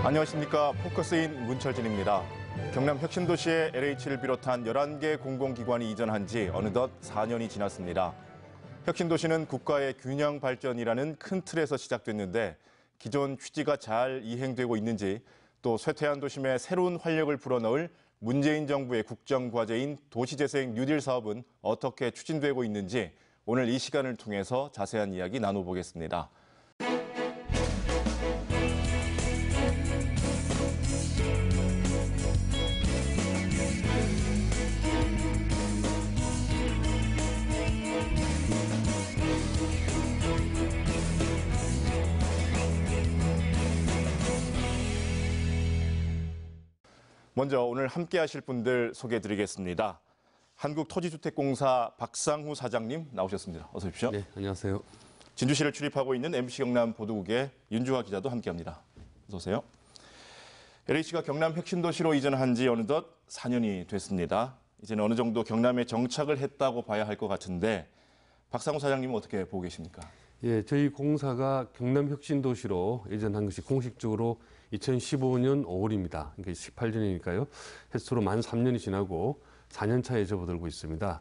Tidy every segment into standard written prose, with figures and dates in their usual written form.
안녕하십니까. 포커스인 문철진입니다. 경남 혁신도시에 LH를 비롯한 11개 공공기관이 이전한 지 어느덧 4년이 지났습니다. 혁신도시는 국가의 균형 발전이라는 큰 틀에서 시작됐는데 기존 취지가 잘 이행되고 있는지, 또 쇠퇴한 도심에 새로운 활력을 불어넣을 문재인 정부의 국정과제인 도시재생 뉴딜 사업은 어떻게 추진되고 있는지 오늘 이 시간을 통해서 자세한 이야기 나눠보겠습니다. 먼저 오늘 함께 하실 분들 소개해드리겠습니다. 한국토지주택공사 박상후 사장님 나오셨습니다. 어서 오십시오. 네, 안녕하세요. 진주시를 출입하고 있는 MBC 경남 보도국의 윤주화 기자도 함께합니다. 어서 오세요. LH가 경남 혁신도시로 이전한 지 어느덧 4년이 됐습니다. 이제는 어느 정도 경남에 정착을 했다고 봐야 할 것 같은데 박상후 사장님은 어떻게 보고 계십니까? 예, 저희 공사가 경남 혁신도시로 이전한 것이 공식적으로 2015년 5월입니다. 그러니까 18년이니까요. 횟수로 만 3년이 지나고 4년 차에 접어들고 있습니다.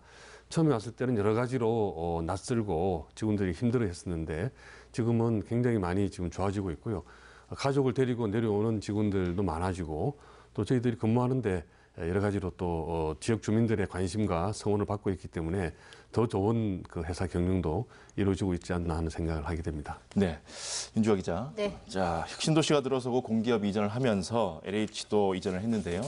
처음에 왔을 때는 여러 가지로 낯설고 직원들이 힘들어 했었는데 지금은 굉장히 많이 지금 좋아지고 있고요. 가족을 데리고 내려오는 직원들도 많아지고 또 저희들이 근무하는데 여러 가지로 또 지역 주민들의 관심과 성원을 받고 있기 때문에 더 좋은 그 회사 경영도 이루어지고 있지 않나 하는 생각을 하게 됩니다. 네, 윤주화 기자. 네. 자, 혁신도시가 들어서고 공기업 이전을 하면서 LH도 이전을 했는데요.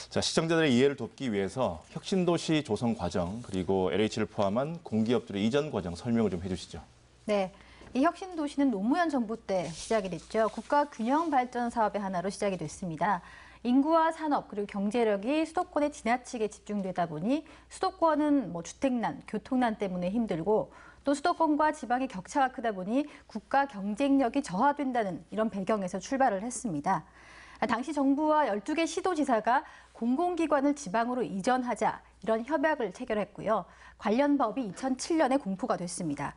자, 시청자들의 이해를 돕기 위해서 혁신도시 조성 과정 그리고 LH를 포함한 공기업들의 이전 과정 설명을 좀 해주시죠. 네. 이 혁신도시는 노무현 정부 때 시작이 됐죠. 국가 균형 발전 사업의 하나로 시작이 됐습니다. 인구와 산업 그리고 경제력이 수도권에 지나치게 집중되다 보니 수도권은 주택난, 교통난 때문에 힘들고 또 수도권과 지방의 격차가 크다 보니 국가 경쟁력이 저하된다는 이런 배경에서 출발을 했습니다. 당시 정부와 12개 시도지사가 공공기관을 지방으로 이전하자 이런 협약을 체결했고요. 관련 법이 2007년에 공포가 됐습니다.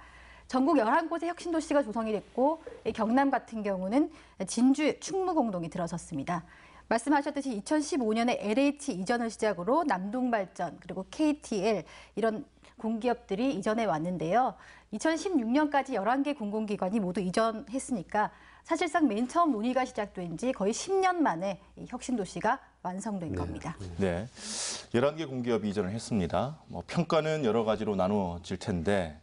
전국 11곳의 혁신도시가 조성이 됐고 경남 같은 경우는 진주, 충무공동이 들어섰습니다. 말씀하셨듯이 2015년에 LH 이전을 시작으로 남동발전 그리고 KTL 이런 공기업들이 이전해 왔는데요. 2016년까지 11개 공공기관이 모두 이전했으니까 사실상 맨 처음 논의가 시작된 지 거의 10년 만에 이 혁신도시가 완성된 겁니다. 네, 11개 공기업이 이전을 했습니다. 평가는 여러 가지로 나누어질 텐데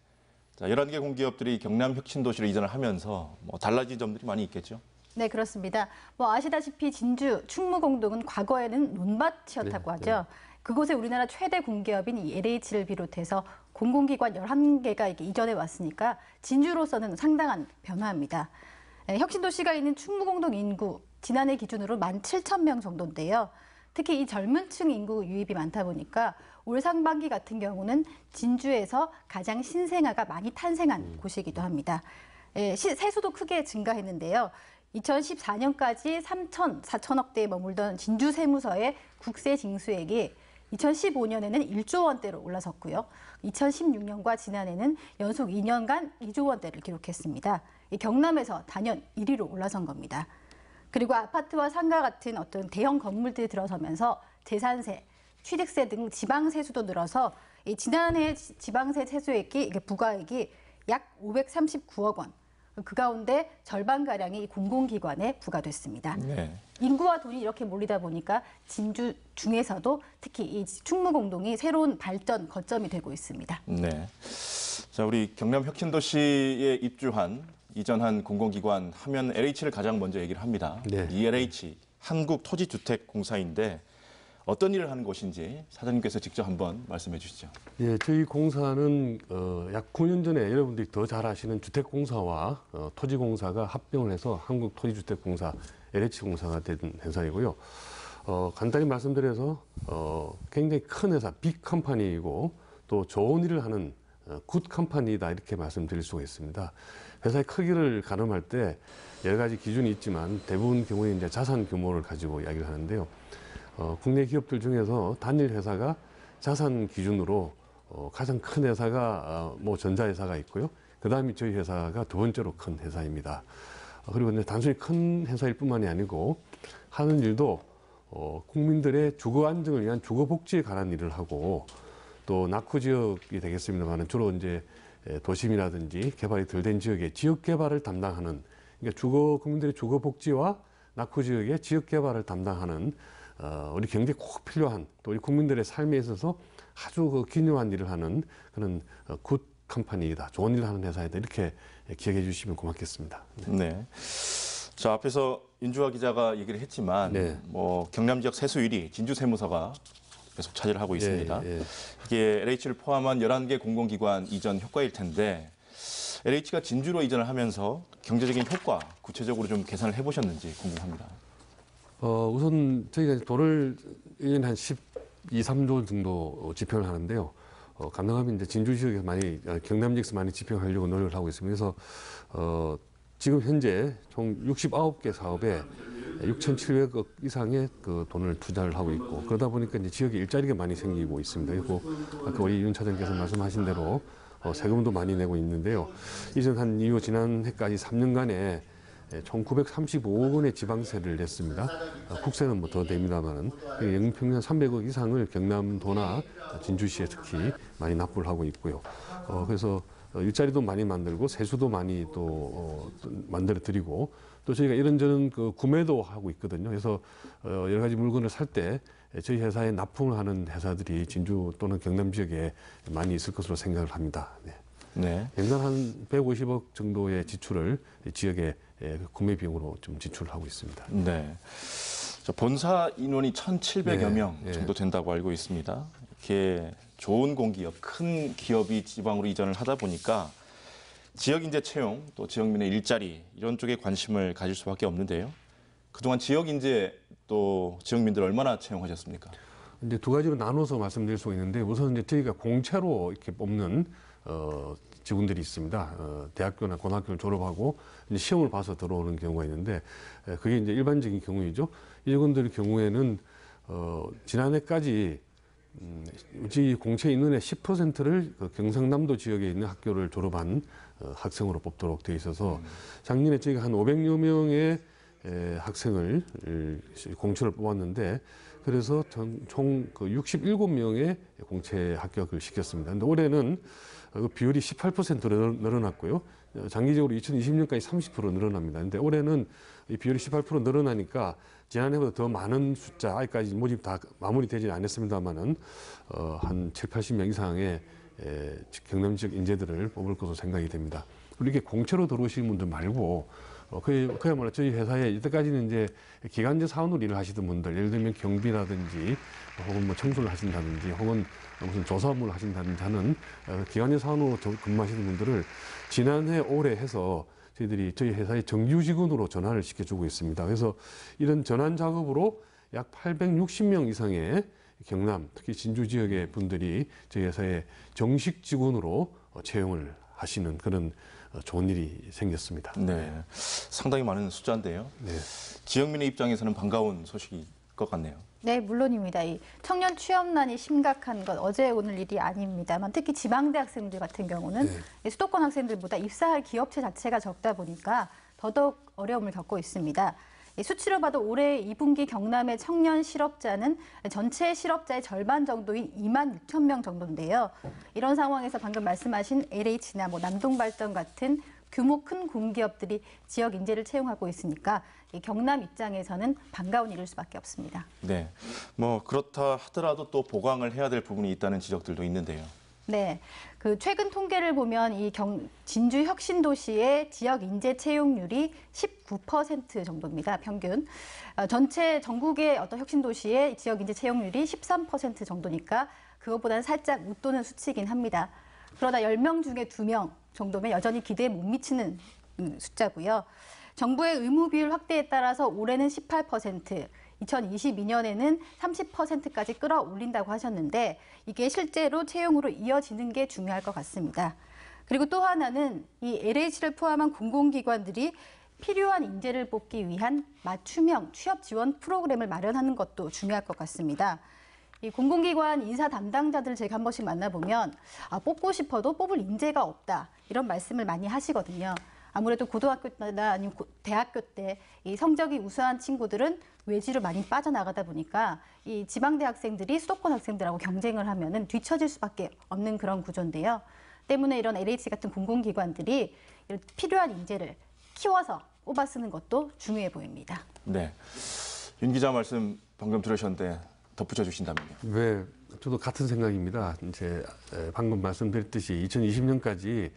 자, 11개 공기업들이 경남 혁신도시로 이전을 하면서 달라진 점들이 많이 있겠죠? 네, 그렇습니다. 아시다시피 진주, 충무공동은 과거에는 논밭이었다고 하죠. 그곳에 우리나라 최대 공기업인 이 LH를 비롯해서 공공기관 11개가 이전해 왔으니까 진주로서는 상당한 변화입니다. 혁신도시가 있는 충무공동 인구, 지난해 기준으로 17,000명 정도인데요. 특히 이 젊은 층 인구 유입이 많다 보니까 올 상반기 같은 경우는 진주에서 가장 신생아가 많이 탄생한 곳이기도 합니다. 세수도 크게 증가했는데요. 2014년까지 4천억대에 머물던 진주 세무서의 국세 징수액이 2015년에는 1조 원대로 올라섰고요. 2016년과 지난해는 연속 2년간 2조 원대를 기록했습니다. 경남에서 단연 1위로 올라선 겁니다. 그리고 아파트와 상가 같은 어떤 대형 건물들이 들어서면서 재산세, 취득세 등 지방세수도 늘어서 지난해 지방세 세수액이 부과액이 약 539억 원. 그 가운데 절반가량이 공공기관에 부과됐습니다. 네. 인구와 돈이 이렇게 몰리다 보니까 진주 중에서도 특히 이 충무공동이 새로운 발전 거점이 되고 있습니다. 네. 자, 우리 경남 혁신도시에 입주한 이전한 공공기관 하면 LH를 가장 먼저 얘기를 합니다. 네. 이 LH 한국토지주택공사인데 어떤 일을 하는 곳인지 사장님께서 직접 한번 말씀해 주시죠. 예, 저희 공사는 약 9년 전에 여러분들이 더 잘 아시는 주택공사와 토지공사가 합병을 해서 한국토지주택공사 LH공사가 된 회사이고요. 간단히 말씀드려서 굉장히 큰 회사, 빅 컴퍼니이고 또 좋은 일을 하는 굿 컴퍼니다 이렇게 말씀드릴 수가 있습니다. 회사의 크기를 가늠할 때 여러 가지 기준이 있지만 대부분 경우에 이제 자산 규모를 가지고 이야기를 하는데요. 국내 기업들 중에서 단일 회사가 자산 기준으로 가장 큰 회사가 뭐 전자회사가 있고요. 그다음에 저희 회사가 두 번째로 큰 회사입니다. 그리고 이제 단순히 큰 회사일 뿐만이 아니고 하는 일도 국민들의 주거 안정을 위한 주거 복지에 관한 일을 하고 또 낙후 지역이 되겠습니다만 주로 이제 도심이라든지 개발이 덜 된 지역의 지역 개발을 담당하는 그러니까 국민들의 주거 복지와 낙후 지역의 지역 개발을 담당하는 우리 경제에 꼭 필요한 또 우리 국민들의 삶에 있어서 아주 기묘한 일을 하는 그런 굿 컴퍼니이다. 좋은 일을 하는 회사이다. 이렇게 기억해 주시면 고맙겠습니다. 네. 자, 앞에서 윤주아 기자가 얘기를 했지만 네. 뭐 경남 지역 세수 1위 진주 세무서가 계속 차지를 하고 있습니다. 예. 이게 LH를 포함한 11개 공공기관 이전 효과일 텐데 LH가 진주로 이전을 하면서 경제적인 효과 구체적으로 좀 계산을 해보셨는지 궁금합니다. 우선 저희가 돈을 1년에 한 12, 3조 정도 집행을 하는데요. 가능하면 이제 진주 지역에서 많이, 경남 지역에서 많이 집행하려고 노력을 하고 있습니다. 그래서, 지금 현재 총 69개 사업에 6,700억 이상의 그 돈을 투자를 하고 있고, 그러다 보니까 이제 지역에 일자리가 많이 생기고 있습니다. 그리고 아까 우리 윤 차장께서 말씀하신 대로 세금도 많이 내고 있는데요. 이전한 이후 지난해까지 3년간에 총 935억 원의 지방세를 냈습니다. 국세는 뭐 더 됩니다만은 영평면 300억 이상을 경남도나 진주시에 특히 많이 납부를 하고 있고요. 그래서 일자리도 많이 만들고 세수도 많이 또 만들어 드리고 또 저희가 이런저런 그 구매도 하고 있거든요. 그래서 여러 가지 물건을 살 때 저희 회사에 납품을 하는 회사들이 진주 또는 경남 지역에 많이 있을 것으로 생각을 합니다. 네. 네. 연간 한 150억 정도의 지출을 지역에 구매 비용으로 좀 지출을 하고 있습니다. 네. 본사 인원이 1,700여 명 네. 정도 된다고 알고 있습니다. 이렇게 좋은 공기업, 큰 기업이 지방으로 이전을 하다 보니까 지역 인재 채용, 또 지역민의 일자리 이런 쪽에 관심을 가질 수밖에 없는데요. 그동안 지역 인재 또 지역민들 얼마나 채용하셨습니까? 이제 두 가지로 나눠서 말씀드릴 수가 있는데 우선 이제 저희가 공채로 이렇게 뽑는 직원들이 있습니다. 대학교나 고등학교를 졸업하고 이제 시험을 봐서 들어오는 경우가 있는데 그게 이제 일반적인 경우이죠. 이 직원들의 경우에는 지난해까지 우리 공채 인원의 10%를 그 경상남도 지역에 있는 학교를 졸업한 학생으로 뽑도록 되어 있어서 작년에 저희가 한 500여 명의 학생을 공채를 뽑았는데 그래서 총 그 67명의 공채 합격을 시켰습니다. 근데 올해는 그 비율이 18%로 늘어났고요. 장기적으로 2020년까지 30% 늘어납니다. 근데 올해는 이 비율이 18% 늘어나니까 지난해보다 더 많은 숫자, 아직까지 모집 다 마무리되지는 않았습니다만은 한 7, 80명 이상의 경남 지역 인재들을 뽑을 것으로 생각이 됩니다. 그리고 이렇게 공채로 들어오시는 분들 말고 그야말로 저희 회사에 이때까지는 이제 기간제 사원으로 일을 하시던 분들, 예를 들면 경비라든지 혹은 뭐 청소를 하신다든지 혹은 무슨 조사업무를 하신다든지 하는 기간제 사원으로 근무하시는 분들을 지난해 올해 해서 저희들이 저희 회사의 정규 직원으로 전환을 시켜주고 있습니다. 그래서 이런 전환 작업으로 약 860명 이상의 경남, 특히 진주 지역의 분들이 저희 회사의 정식 직원으로 채용을 하시는 그런 좋은 일이 생겼습니다. 네, 상당히 많은 숫자인데요. 네. 지역민의 입장에서는 반가운 소식일 것 같네요. 네, 물론입니다. 이 청년 취업난이 심각한 건 어제 오늘 일이 아닙니다만 특히 지방대 학생들 같은 경우는 수도권 학생들보다 입사할 기업체 자체가 적다 보니까 더더욱 어려움을 겪고 있습니다. 수치로 봐도 올해 2분기 경남의 청년 실업자는 전체 실업자의 절반 정도인 2만 6천 명 정도인데요. 이런 상황에서 방금 말씀하신 LH나 뭐 남동발전 같은 규모 큰 공기업들이 지역 인재를 채용하고 있으니까 이 경남 입장에서는 반가운 일일 수밖에 없습니다. 네, 뭐 그렇다 하더라도 또 보강을 해야 될 부분이 있다는 지적들도 있는데요. 네, 그 최근 통계를 보면 이 진주 혁신도시의 지역 인재 채용률이 19% 정도입니다, 평균. 전체 전국의 어떤 혁신도시의 지역 인재 채용률이 13% 정도니까 그것보다는 살짝 웃도는 수치이긴 합니다. 그러나 10명 중에 2명 정도면 여전히 기대에 못 미치는 숫자고요. 정부의 의무 비율 확대에 따라서 올해는 18%, 2022년에는 30%까지 끌어올린다고 하셨는데 이게 실제로 채용으로 이어지는 게 중요할 것 같습니다. 그리고 또 하나는 이 LH를 포함한 공공기관들이 필요한 인재를 뽑기 위한 맞춤형 취업 지원 프로그램을 마련하는 것도 중요할 것 같습니다. 이 공공기관 인사 담당자들 제가 한 번씩 만나보면 뽑고 싶어도 뽑을 인재가 없다 이런 말씀을 많이 하시거든요. 아무래도 고등학교 때나 아니면 대학교 때 이 성적이 우수한 친구들은 외지로 많이 빠져나가다 보니까 이 지방대 학생들이 수도권 학생들하고 경쟁을 하면은 뒤처질 수밖에 없는 그런 구조인데요. 때문에 이런 LH 같은 공공기관들이 이런 필요한 인재를 키워서 뽑아 쓰는 것도 중요해 보입니다. 네, 윤 기자 말씀 방금 들으셨는데 덧붙여 주신다면요. 네, 저도 같은 생각입니다. 이제 방금 말씀드렸듯이 2020년까지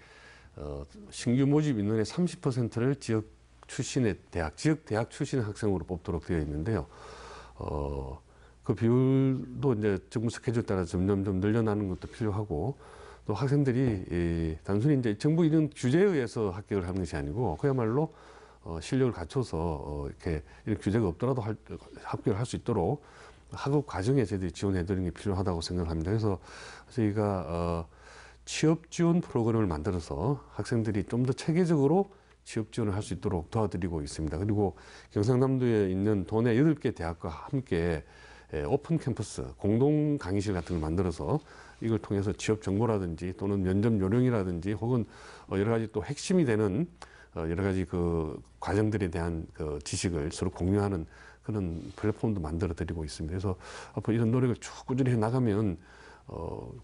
신규 모집 인원의 30%를 지역 출신의 대학, 지역 대학 출신의 학생으로 뽑도록 되어 있는데요. 그 비율도 이제 정부 스케줄 따라 점점 좀 늘려나는 것도 필요하고, 또 학생들이 단순히 이제 정부 이런 규제에 의해서 합격을 하는 것이 아니고 그야말로 실력을 갖춰서 이렇게 이런 규제가 없더라도 합격을 할 수 있도록 학업 과정에 저희들이 지원해드리는 게 필요하다고 생각합니다. 그래서 저희가 취업 지원 프로그램을 만들어서 학생들이 좀 더 체계적으로 취업 지원을 할 수 있도록 도와드리고 있습니다. 그리고 경상남도에 있는 도내 8개 대학과 함께 오픈 캠퍼스, 공동 강의실 같은 걸 만들어서 이걸 통해서 취업 정보라든지 또는 면접 요령이라든지 혹은 여러 가지 또 핵심이 되는 여러 가지 그 과정들에 대한 그 지식을 서로 공유하는 그런 플랫폼도 만들어 드리고 있습니다. 그래서 앞으로 이런 노력을 쭉 꾸준히 해 나가면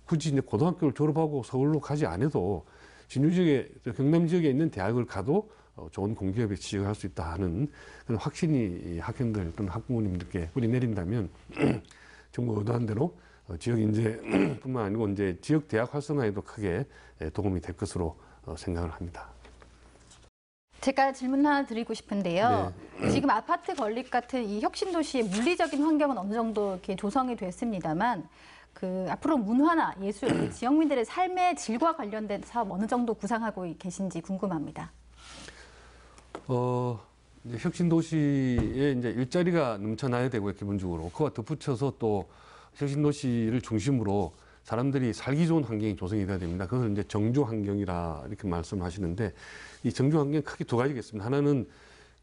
굳이 이제 고등학교를 졸업하고 서울로 가지 않아도 진주 지역에, 경남 지역에 있는 대학을 가도 좋은 공기업에 취직을 할 수 있다 하는 그런 확신이 학생들 또는 학부모님들께 뿌리내린다면 정부 의도한 대로 지역 인재뿐만 아니고 이제 지역 대학 활성화에도 크게 도움이 될 것으로 생각을 합니다. 제가 질문 하나 드리고 싶은데요. 네. 지금 아파트 건립 같은 이 혁신도시의 물리적인 환경은 어느 정도 이렇게 조성이 됐습니다만 그 앞으로 문화나 예술, 지역민들의 삶의 질과 관련된 사업 어느 정도 구상하고 계신지 궁금합니다. 이제 혁신도시에 이제 일자리가 넘쳐나야 되고요, 기본적으로. 그와 덧붙여서 또 혁신도시를 중심으로 사람들이 살기 좋은 환경이 조성이 돼야 됩니다. 그것을 이제 정주 환경이라 이렇게 말씀하시는데 이 정주 환경은 크게 두 가지가 있습니다. 하나는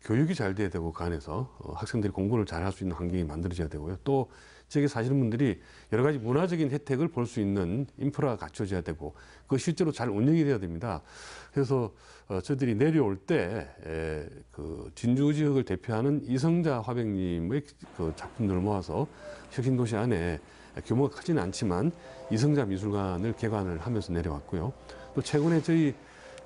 교육이 잘 돼야 되고 그 안에서 학생들이 공부를 잘 할 수 있는 환경이 만들어져야 되고요. 또 지역에 사시는 분들이 여러 가지 문화적인 혜택을 볼 수 있는 인프라가 갖춰져야 되고 그 실제로 잘 운영이 돼야 됩니다. 그래서 저희들이 내려올 때 그 진주 지역을 대표하는 이성자 화백님의 그 작품들을 모아서 혁신도시 안에 규모가 크지는 않지만 이성자 미술관을 개관을 하면서 내려왔고요. 또 최근에 저희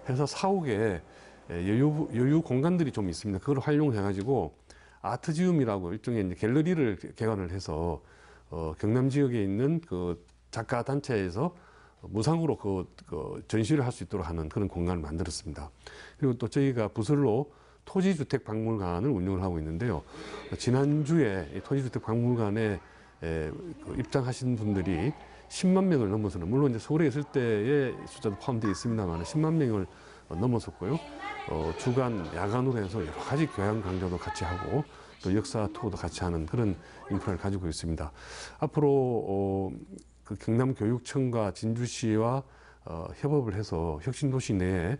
회사 사옥에 여유 공간들이 좀 있습니다. 그걸 활용해가지고 아트지움이라고 일종의 이제 갤러리를 개관을 해서 경남 지역에 있는 그 작가 단체에서 무상으로 그 전시를 할 수 있도록 하는 그런 공간을 만들었습니다. 그리고 또 저희가 부설로 토지주택 박물관을 운영을 하고 있는데요. 지난주에 이 토지주택 박물관에 그 입장하신 분들이 10만 명을 넘어서는, 물론 이제 서울에 있을 때의 숫자도 포함되어 있습니다만 10만 명을 넘어섰고요. 주간, 야간으로 해서 여러 가지 교양 강좌도 같이 하고 또 역사 투어도 같이 하는 그런 인프라를 가지고 있습니다. 앞으로 그 경남교육청과 진주시와 협업을 해서 혁신도시 내에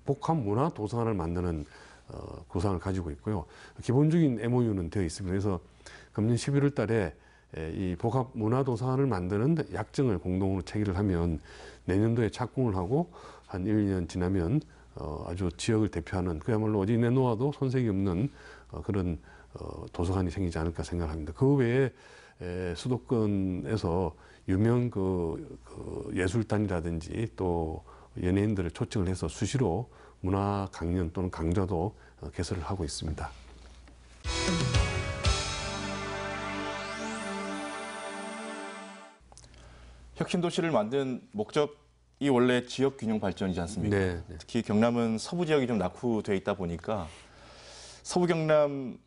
복합문화도서관을 만드는 구상을 가지고 있고요. 기본적인 MOU는 되어 있습니다. 그래서 금년 11월 달에 이 복합문화도서관을 만드는 약정을 공동으로 체결을 하면 내년도에 착공을 하고 한 1, 2년 지나면 아주 지역을 대표하는 그야말로 어디 내놓아도 손색이 없는 그런 도서관이 생기지 않을까 생각합니다. 그 외에 수도권에서 유명 그 예술단이라든지 또 연예인들을 초청을 해서 수시로 문화 강연 또는 강좌도 개설을 하고 있습니다. 혁신도시를 만든 목적이 원래 지역 균형 발전이지 않습니까? 네. 특히 경남은 서부 지역이 좀 낙후되어 있다 보니까 서부 경남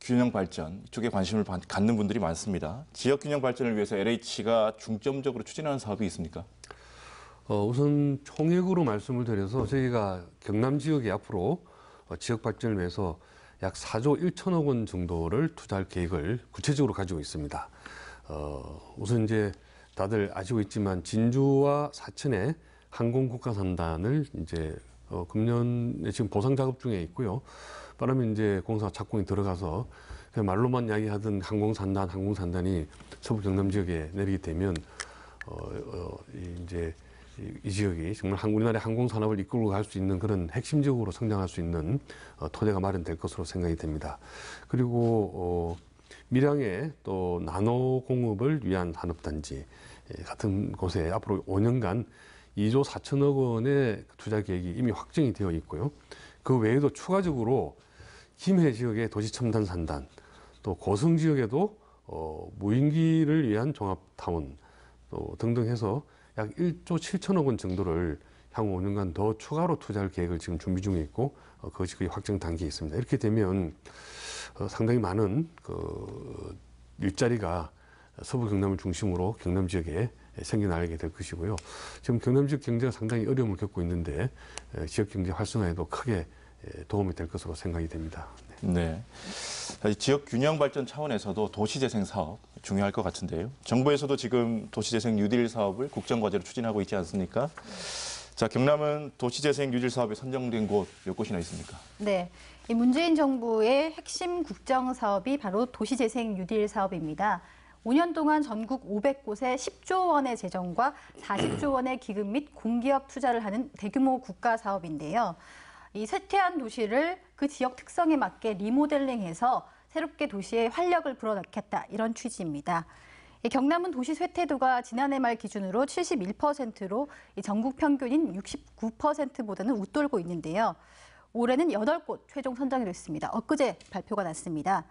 균형 발전 이쪽에 관심을 갖는 분들이 많습니다. 지역 균형 발전을 위해서 LH가 중점적으로 추진하는 사업이 있습니까? 우선 총액으로 말씀을 드려서 저희가 경남 지역이 앞으로 지역 발전을 위해서 약 4조 1천억 원 정도를 투자할 계획을 구체적으로 가지고 있습니다. 우선 이제 다들 아시고 있지만 진주와 사천에 항공국가선단을 이제 금년에 지금 보상 작업 중에 있고요. 빠르면 이제 공사 착공이 들어가서 말로만 이야기하던 항공산단이 서부 경남 지역에 내리게 되면 이제 이 지역이 정말 우리나라의 항공산업을 이끌고 갈 수 있는 그런 핵심적으로 성장할 수 있는 토대가 마련될 것으로 생각이 됩니다. 그리고 밀양에 또 나노 공업을 위한 산업단지 같은 곳에 앞으로 5년간 2조 4천억 원의 투자 계획이 이미 확정이 되어 있고요. 그 외에도 추가적으로 김해 지역의 도시첨단 산단, 또 고성 지역에도 무인기를 위한 종합타운 또 등등 해서 약 1조 7천억 원 정도를 향후 5년간 더 추가로 투자할 계획을 지금 준비 중에 있고 그것이 거의 확정 단계에 있습니다. 이렇게 되면 상당히 많은 그 일자리가 서부 경남을 중심으로 경남 지역에 생겨나게 될 것이고요. 지금 경남 지역 경제가 상당히 어려움을 겪고 있는데 지역 경제 활성화에도 크게 도움이 될 것으로 생각이 됩니다. 네. 지역 균형 발전 차원에서도 도시재생 사업 중요할 것 같은데요. 정부에서도 지금 도시재생 뉴딜 사업을 국정과제로 추진하고 있지 않습니까? 자, 경남은 도시재생 뉴딜 사업에 선정된 곳 몇 곳이나 있습니까? 네, 이 문재인 정부의 핵심 국정 사업이 바로 도시재생 뉴딜 사업입니다. 5년 동안 전국 500곳에 10조 원의 재정과 40조 원의 기금 및 공기업 투자를 하는 대규모 국가 사업인데요. 이 쇠퇴한 도시를 그 지역 특성에 맞게 리모델링해서 새롭게 도시에 활력을 불어넣겠다, 이런 취지입니다. 경남은 도시 쇠퇴도가 지난해 말 기준으로 71%로 전국 평균인 69%보다는 웃돌고 있는데요. 올해는 8곳 최종 선정이 됐습니다. 엊그제 발표가 났습니다.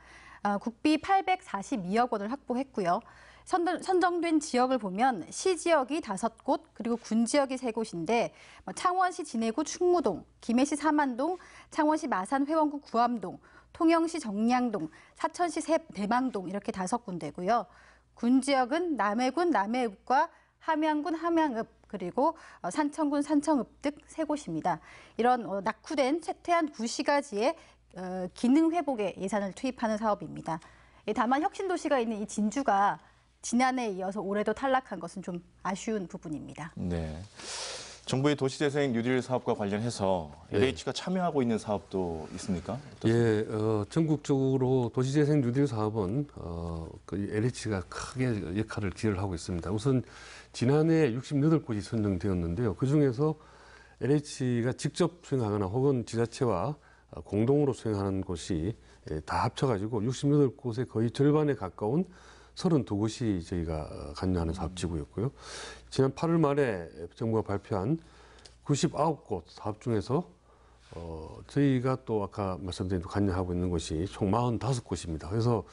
국비 842억 원을 확보했고요. 선정된 지역을 보면 시 지역이 5곳, 그리고 군 지역이 3곳인데 창원시 진해구 충무동, 김해시 삼안동, 창원시 마산 회원구 구암동, 통영시 정량동, 사천시 대망동 이렇게 5군데고요. 군 지역은 남해군 남해읍과 함양군 함양읍, 그리고 산청군 산청읍 등 3곳입니다. 이런 낙후된 쇠퇴한 구시가지의 기능 회복에 예산을 투입하는 사업입니다. 다만 혁신도시가 있는 이 진주가 지난해에 이어서 올해도 탈락한 것은 좀 아쉬운 부분입니다. 네. 정부의 도시재생 뉴딜 사업과 관련해서 LH가 참여하고 있는 사업도 있습니까? 예, 전국적으로 도시재생 뉴딜 사업은 그 LH가 크게 역할을 기여를 하고 있습니다. 우선 지난해 68곳이 선정되었는데요. 그중에서 LH가 직접 수행하거나 혹은 지자체와 공동으로 수행하는 곳이 다 합쳐가지고 68곳의 거의 절반에 가까운 32곳이 저희가 관여하는 사업지구였고요. 지난 8월 말에 정부가 발표한 99곳 사업 중에서 저희가 또 아까 말씀드린 관여하고 있는 곳이 총 45곳입니다. 그래서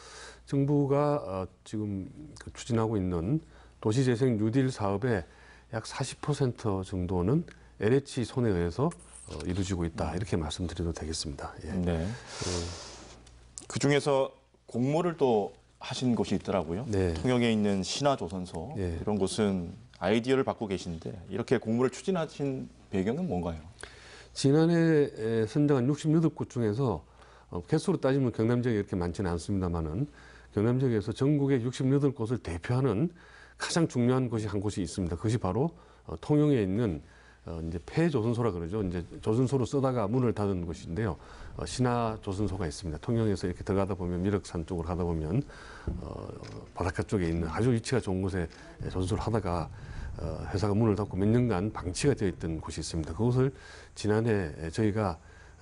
정부가 지금 추진하고 있는 도시재생 뉴딜 사업의 약 40% 정도는 LH 손에 의해서 이루어지고 있다, 이렇게 말씀드려도 되겠습니다. 예. 네. 그 중에서 공모를 또 하신 곳이 있더라고요. 네. 통영에 있는 신화조선소, 네. 이런 곳은 아이디어를 받고 계신데 이렇게 공모를 추진하신 배경은 뭔가요? 지난해 선정한 68곳 중에서 개수로 따지면 경남 지역이 이렇게 많지는 않습니다만은 경남 지역에서 전국의 68곳을 대표하는 가장 중요한 곳이 한 곳이 있습니다. 그것이 바로 통영에 있는 이제 폐조선소라 그러죠. 이제 조선소로 쓰다가 문을 닫은 곳인데요. 신화 조선소가 있습니다. 통영에서 이렇게 들어가다 보면 미륵산 쪽으로 가다 보면 바닷가 쪽에 있는 아주 위치가 좋은 곳에 조선소를 하다가 회사가 문을 닫고 몇 년간 방치가 되어 있던 곳이 있습니다. 그곳을 지난해 저희가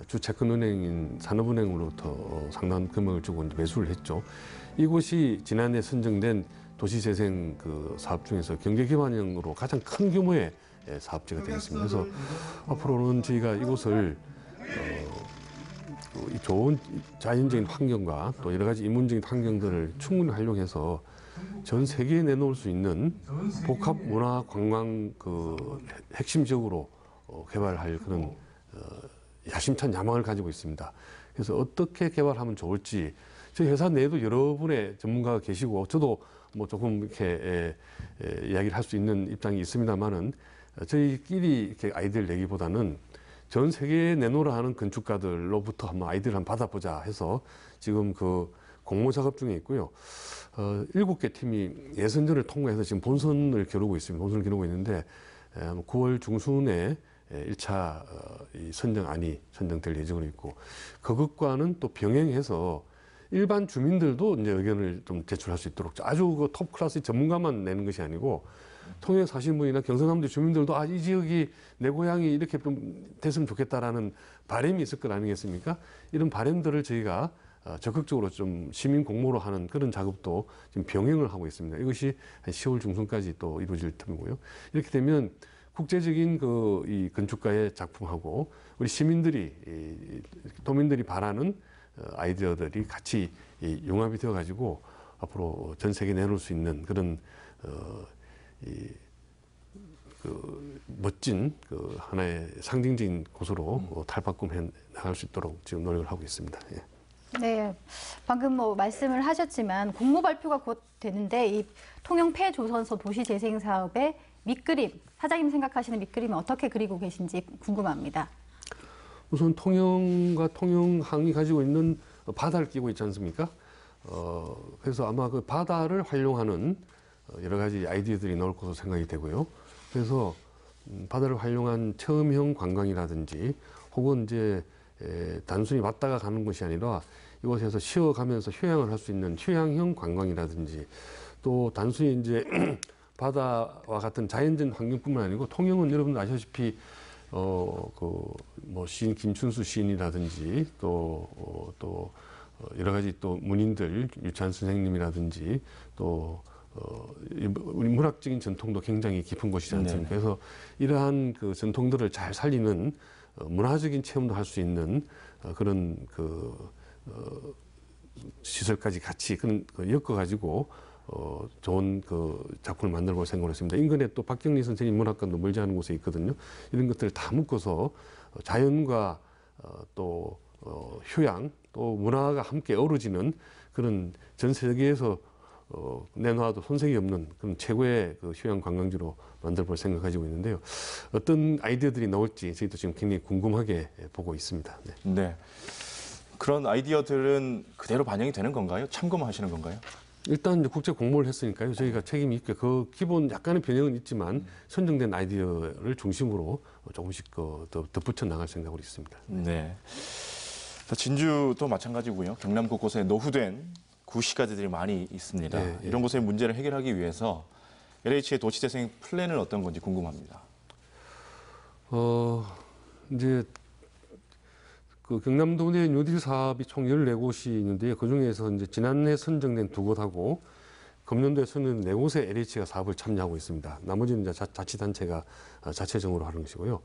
주 채권은행인 산업은행으로부터 상당한 금액을 주고 이제 매수를 했죠. 이곳이 지난해 선정된 도시재생 그 사업 중에서 경제기반형으로 가장 큰 규모의 사업지가 되겠습니다. 그래서 앞으로는 저희가 이곳을 좋은 자연적인 환경과 또 여러 가지 인문적인 환경들을 충분히 활용해서 전 세계에 내놓을 수 있는 복합 문화 관광 그 핵심 지역으로 개발할 그런 야심찬 야망을 가지고 있습니다. 그래서 어떻게 개발하면 좋을지 저희 회사 내에도 여러 분의 전문가가 계시고 저도 뭐 조금 이렇게 이야기를 할 수 있는 입장이 있습니다만은 저희끼리 이렇게 아이디어를 내기보다는 전 세계에 내놓으라 하는 건축가들로부터 한번 아이디어를 한번 받아보자 해서 지금 그 공모 작업 중에 있고요. 7개 팀이 예선전을 통과해서 지금 본선을 겨루고 있습니다. 본선을 겨루고 있는데 9월 중순에 1차 선정안이 선정될 예정으로 있고 그것과는 또 병행해서 일반 주민들도 이제 의견을 좀 제출할 수 있도록 아주 그 톱 클래스의 전문가만 내는 것이 아니고 통영에 사시는 분이나 경상남도 주민들도 이 지역이 내 고향이 이렇게 좀 됐으면 좋겠다라는 바람이 있을 것 아니겠습니까? 이런 바람들을 저희가 적극적으로 좀 시민 공모로 하는 그런 작업도 지금 병행을 하고 있습니다. 이것이 한 10월 중순까지 또 이루어질 틈이고요. 이렇게 되면 국제적인 이 건축가의 작품하고 우리 시민들이 도민들이 바라는 아이디어들이 같이 융합이 되어 가지고 앞으로 전 세계에 내놓을 수 있는 그런 멋진 하나의 상징적인 곳으로 탈바꿈해 나갈 수 있도록 지금 노력을 하고 있습니다. 예. 네, 방금 말씀을 하셨지만 공모 발표가 곧 되는데 이 통영 폐조선소 도시재생 사업의 밑그림, 사장님 생각하시는 밑그림은 어떻게 그리고 계신지 궁금합니다. 우선 통영과 통영항이 가지고 있는 바다를 끼고 있지 않습니까? 그래서 아마 그 바다를 활용하는 여러 가지 아이디어들이 나올 것으로 생각이 되고요. 그래서 바다를 활용한 체험형 관광이라든지 혹은 이제 단순히 왔다가 가는 것이 아니라 이곳에서 쉬어가면서 휴양을 할 수 있는 휴양형 관광이라든지 또 단순히 이제 바다와 같은 자연적 환경뿐만 아니고 통영은 여러분들 아시다시피 시인 김춘수 시인이라든지 또 여러 가지 또 문인들 유찬 선생님이라든지 또 우리 문학적인 전통도 굉장히 깊은 곳이지 않습니까? 네. 그래서 이러한 그 전통들을 잘 살리는 문화적인 체험도 할 수 있는 그런 시설까지 같이 엮어가지고 좋은 작품을 만들어 볼 생각을 했습니다. 인근에 또 박경리 선생님 문학관도 멀지 않은 곳에 있거든요. 이런 것들을 다 묶어서 자연과 또 휴양 또 문화가 함께 어우러지는 그런 전 세계에서 내놔도 손색이 없는 그런 최고의 휴양 관광지로 만들어 볼 생각을 가지고 있는데요. 어떤 아이디어들이 나올지 저희도 지금 굉장히 궁금하게 보고 있습니다. 네. 네. 그런 아이디어들은 그대로 반영이 되는 건가요? 참고만 하시는 건가요? 일단 이제 국제 공모를 했으니까요. 저희가 책임이 있게 그 기본 약간의 변형은 있지만 선정된 아이디어를 중심으로 조금씩 더 덧붙여 나갈 생각으로 있습니다. 네. 진주도 마찬가지고요. 경남 곳곳에 노후된 구시가지들이 많이 있습니다. 네, 이런 곳의 문제를 해결하기 위해서 LH의 도시재생 플랜은 어떤 건지 궁금합니다. 이제 그 경남도 내 뉴딜 사업이 총 14곳이 있는데요. 그 중에서 이제 지난해 선정된 2곳하고 금년도에 선정된 4곳에 LH가 사업을 참여하고 있습니다. 나머지는 이제 자치단체가 자체적으로 하는 것이고요.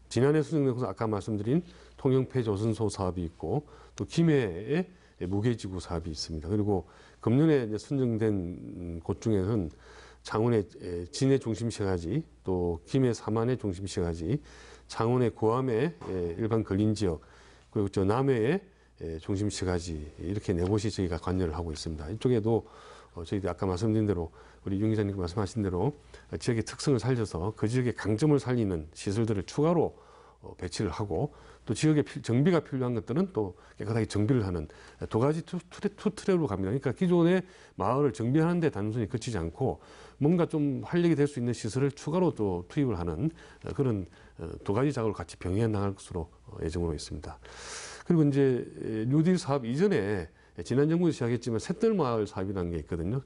지난해 선정된 곳은 아까 말씀드린 통영 폐조선소 사업이 있고 또 김해에 무게지구 사업이 있습니다. 그리고 금년에 이제 선정된 곳 중에는 창원의 진해 중심시가지, 또 김해 삼안의 중심시가지, 창원의 고암의 일반 걸린 지역, 그리고 저 남해의 중심시가지 이렇게 4곳이 저희가 관여를 하고 있습니다. 이쪽에도 저희들 아까 말씀드린 대로 우리 윤 기자님 말씀하신 대로 지역의 특성을 살려서 그 지역의 강점을 살리는 시설들을 추가로 배치를 하고 또 지역의 정비가 필요한 것들은 또 깨끗하게 정비를 하는 2가지 투 트랙으로 갑니다. 그러니까 기존의 마을을 정비하는 데 단순히 그치지 않고 뭔가 좀 활력이 될 수 있는 시설을 추가로 또 투입을 하는 그런 2가지 작업을 같이 병행해 나갈 것으로 예정으로 있습니다. 그리고 이제 뉴딜 사업 이전에 지난 정부에서 시작했지만 샛들마을 사업이라는 게 있거든요.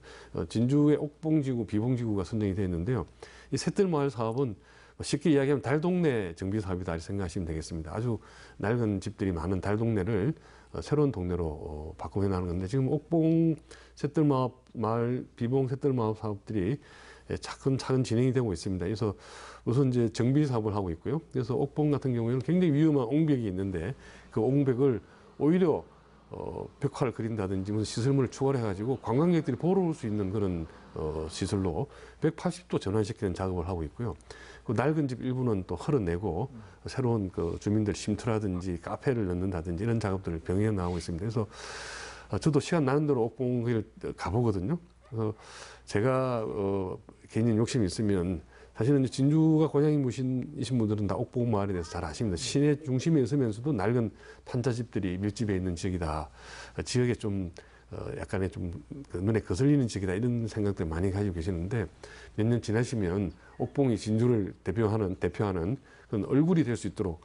진주의 옥봉지구, 비봉지구가 선정이 되어 있는데요. 이 샛들마을 사업은 쉽게 이야기하면 달동네 정비 사업이다 이렇게 생각하시면 되겠습니다. 아주 낡은 집들이 많은 달동네를 새로운 동네로 바꾸어 나가는 건데 지금 옥봉 샛들마을, 비봉 샛들마을 사업들이 차근차근 진행이 되고 있습니다. 그래서 우선 이제 정비 사업을 하고 있고요. 그래서 옥봉 같은 경우에는 굉장히 위험한 옹벽이 있는데 그 옹벽을 오히려 벽화를 그린다든지 무슨 시설물을 추가를 해가지고 관광객들이 보러 올 수 있는 그런 시설로 180도 전환시키는 작업을 하고 있고요. 그 낡은 집 일부는 또 헐어내고 새로운 그 주민들 쉼터라든지 카페를 넣는다든지 이런 작업들을 병행해 나가고 있습니다. 그래서 저도 시간 나는 대로 옥봉을 가보거든요. 그래서 제가 개인 욕심이 있으면 사실은 진주가 고향이신 분들은 다 옥봉 마을에 대해서 잘 아십니다. 시내 중심에 있으면서도 낡은 판자집들이 밀집해 있는 지역이다. 지역에 좀 약간의 좀 눈에 거슬리는 지역이다. 이런 생각들 많이 가지고 계시는데 몇 년 지나시면 옥봉이 진주를 대표하는 그런 얼굴이 될 수 있도록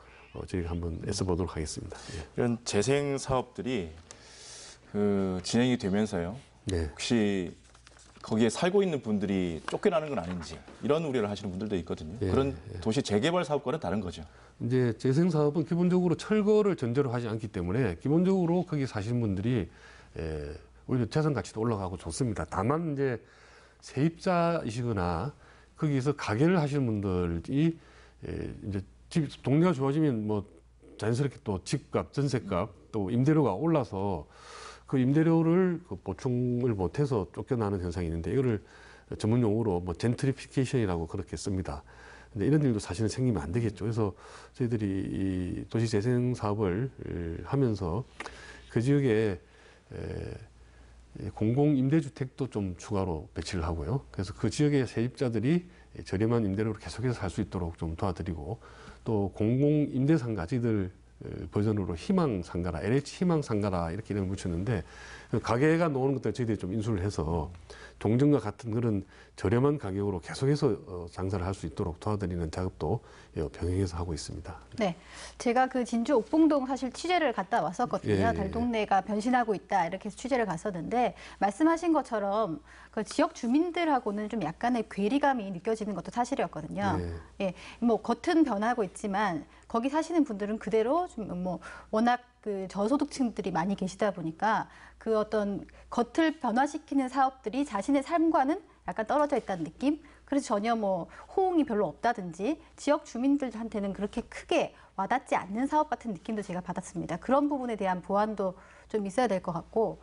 저희가 한번 애써보도록 하겠습니다. 예. 이런 재생 사업들이 진행이 되면서요. 네. 혹시 거기에 살고 있는 분들이 쫓겨나는 건 아닌지 이런 우려를 하시는 분들도 있거든요. 예, 그런 도시 재개발 사업과는 다른 거죠. 이제 재생 사업은 기본적으로 철거를 전제로 하지 않기 때문에 기본적으로 거기 사시는 분들이 오히려 재산 가치도 올라가고 좋습니다. 다만 이제 세입자이시거나 거기서 가게를 하시는 분들이 이제 집 동네가 좋아지면 뭐 자연스럽게 또 집값, 전세값, 또 임대료가 올라서 그 임대료를 보충을 못해서 쫓겨나는 현상이 있는데 이거를 전문 용어로 뭐 젠트리피케이션이라고 그렇게 씁니다. 근데 이런 일도 사실은 생기면 안 되겠죠. 그래서 저희들이 이 도시 재생 사업을 하면서 그 지역에 공공 임대주택도 좀 추가로 배치를 하고요. 그래서 그 지역의 세입자들이 저렴한 임대료로 계속해서 살 수 있도록 좀 도와드리고 또 공공 임대상가 저희들 버전으로 희망상가라, LH 희망상가라 이렇게 이름을 붙였는데 가게가 나오는 것들 저희들이 좀 인수를 해서 동전과 같은 그런 저렴한 가격으로 계속해서 장사를 할 수 있도록 도와드리는 작업도 병행해서 하고 있습니다. 네, 제가 그 진주 옥봉동 사실 취재를 갔다 왔었거든요. 예, 예. 달동네가 변신하고 있다 이렇게 해서 취재를 갔었는데 말씀하신 것처럼 그 지역 주민들하고는 좀 약간의 괴리감이 느껴지는 것도 사실이었거든요. 예, 뭐 겉은 변하고 있지만 거기 사시는 분들은 그대로 좀 뭐 워낙 그 저소득층들이 많이 계시다 보니까 그 어떤 겉을 변화시키는 사업들이 자신의 삶과는 약간 떨어져 있다는 느낌? 그래서 전혀 뭐 호응이 별로 없다든지 지역 주민들한테는 그렇게 크게 와닿지 않는 사업 같은 느낌도 제가 받았습니다. 그런 부분에 대한 보완도 좀 있어야 될 것 같고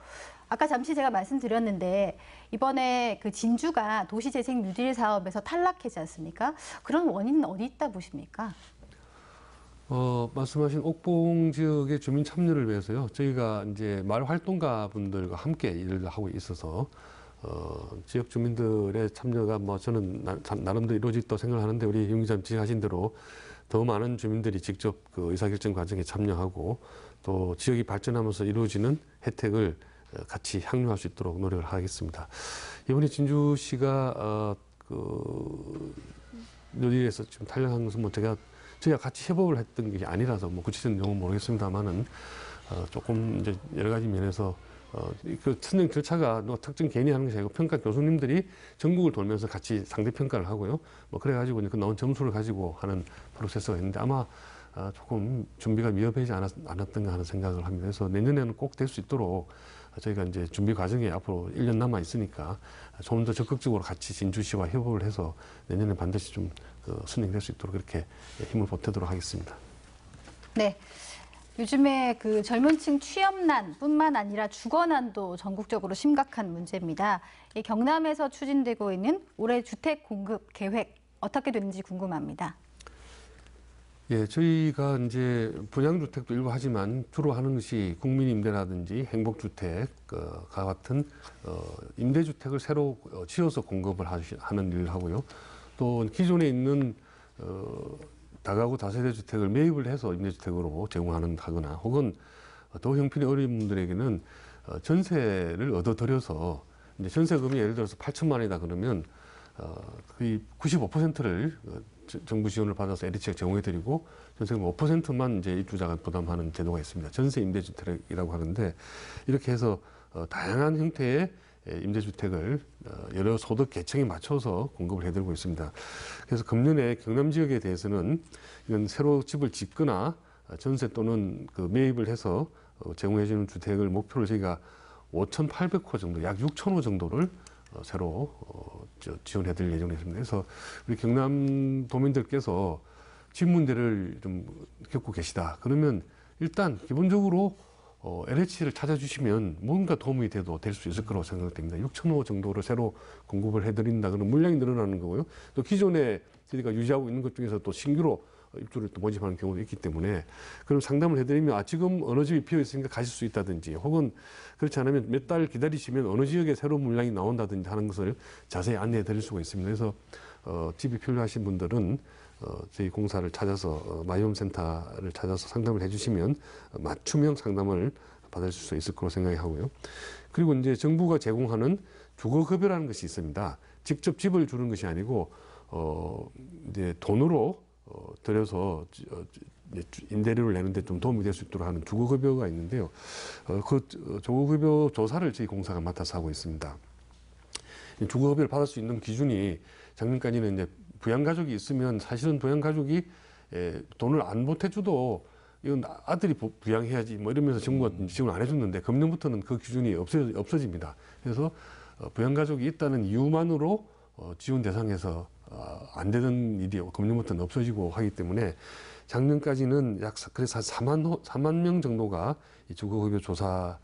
아까 잠시 제가 말씀드렸는데 이번에 그 진주가 도시재생 뉴딜 사업에서 탈락하지 않습니까? 그런 원인은 어디 있다 보십니까? 말씀하신 옥봉 지역의 주민 참여를 위해서요. 저희가 이제 마을 활동가 분들과 함께 일을 하고 있어서 지역 주민들의 참여가 뭐 저는 나름대로 이루어졌다고 생각하는데 우리 윤 기자님 지적하신 대로 더 많은 주민들이 직접 그 의사결정 과정에 참여하고 또 지역이 발전하면서 이루어지는 혜택을 같이 향유할 수 있도록 노력을 하겠습니다. 이번에 진주시가 그 뉴딜에서 지금 탈락한 것은 뭐 저희가 같이 협업을 했던 게 아니라서 뭐 구체적인 내용은 모르겠습니다만은 조금 이제 여러 가지 면에서 그 선정 절차가 뭐 특정 개인이 하는 것이 아니고 평가 교수님들이 전국을 돌면서 같이 상대 평가를 하고요. 뭐 그래가지고 그 나온 점수를 가지고 하는 프로세스가 있는데 아마 조금 준비가 미흡하지 않았던가 하는 생각을 합니다. 그래서 내년에는 꼭 될 수 있도록 저희가 이제 준비 과정에 앞으로 1년 남아 있으니까 좀 더 적극적으로 같이 진주시와 협업을 해서 내년에 반드시 좀 선정될 수 있도록 그렇게 힘을 보태도록 하겠습니다. 네. 요즘에 그 젊은층 취업난뿐만 아니라 주거난도 전국적으로 심각한 문제입니다. 이 경남에서 추진되고 있는 올해 주택 공급 계획 어떻게 되는지 궁금합니다. 예, 저희가 이제 분양주택도 일부 하지만 주로 하는 것이 국민임대라든지 행복주택과 같은 임대주택을 새로 지어서 공급을 하는 일을 하고요. 또 기존에 있는 다가구 다세대 주택을 매입을 해서 임대주택으로 제공하거나 혹은 더 형편이 어려운 분들에게는 전세를 얻어들여서 이제 전세금이 예를 들어서 8천만 원이다 그러면 거의 95%를 정부 지원을 받아서 LH가 제공해드리고 전세금 5%만 이제 입주자가 부담하는 제도가 있습니다. 전세 임대주택이라고 하는데 이렇게 해서 다양한 형태의 임대주택을 여러 소득 계층에 맞춰서 공급을 해드리고 있습니다. 그래서 금년에 경남 지역에 대해서는 이건 새로 집을 짓거나 전세 또는 그 매입을 해서 제공해주는 주택을 목표로 저희가 5,800호 정도, 약 6,000호 정도를 새로 지원해드릴 예정입니다. 그래서 우리 경남 도민들께서 집 문제를 좀 겪고 계시다. 그러면 일단 기본적으로 LH를 찾아주시면 뭔가 도움이 돼도 될 수 있을 거라고 생각됩니다. 6,000호 정도를 새로 공급을 해드린다. 그러면 물량이 늘어나는 거고요. 또 기존에 저희가 유지하고 있는 것 중에서 또 신규로 입주를 또 모집하는 경우도 있기 때문에 그럼 상담을 해드리면 지금 어느 집이 비어 있으니까 가실 수 있다든지 혹은 그렇지 않으면 몇 달 기다리시면 어느 지역에 새로운 물량이 나온다든지 하는 것을 자세히 안내해 드릴 수가 있습니다. 그래서 집이 필요하신 분들은 저희 공사를 찾아서 마이홈센터를 찾아서 상담을 해주시면 맞춤형 상담을 받을 수 있을 거로 생각하고요. 그리고 이제 정부가 제공하는 주거급여라는 것이 있습니다. 직접 집을 주는 것이 아니고 이제 돈으로 들여서 임대료를 내는데 좀 도움이 될 수 있도록 하는 주거급여가 있는데요. 그 주거급여 조사를 저희 공사가 맡아서 하고 있습니다. 주거급여를 받을 수 있는 기준이 작년까지는 이제 부양가족이 있으면 사실은 부양가족이 돈을 안 보태줘도 이건 아들이 부양해야지 뭐 이러면서 정부가 지원을 안 해줬는데 금년부터는 그 기준이 없어집니다. 그래서 부양가족이 있다는 이유만으로 지원 대상에서 안 되는 일이 금년부터는 없어지고 하기 때문에 작년까지는 그래서 한 4만 명 정도가 이 주거급여 조사를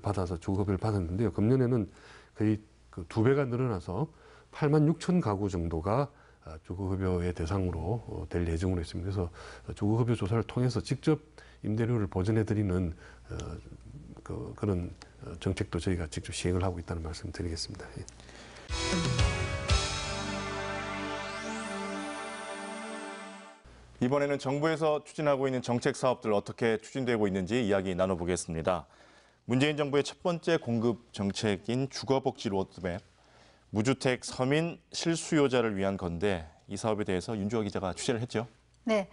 받아서 주거급여를 받았는데요. 금년에는 거의 그 2배가 늘어나서 8만 6천 가구 정도가 주거급여의 대상으로 될 예정으로 있습니다. 그래서 주거급여 조사를 통해서 직접 임대료를 보전해드리는 그런 정책도 저희가 직접 시행을 하고 있다는 말씀 드리겠습니다. 예. 이번에는 정부에서 추진하고 있는 정책 사업들 어떻게 추진되고 있는지 이야기 나눠보겠습니다. 문재인 정부의 첫 번째 공급 정책인 주거복지 로드맵, 무주택 서민 실수요자를 위한 건데 이 사업에 대해서 윤주호 기자가 취재를 했죠. 네.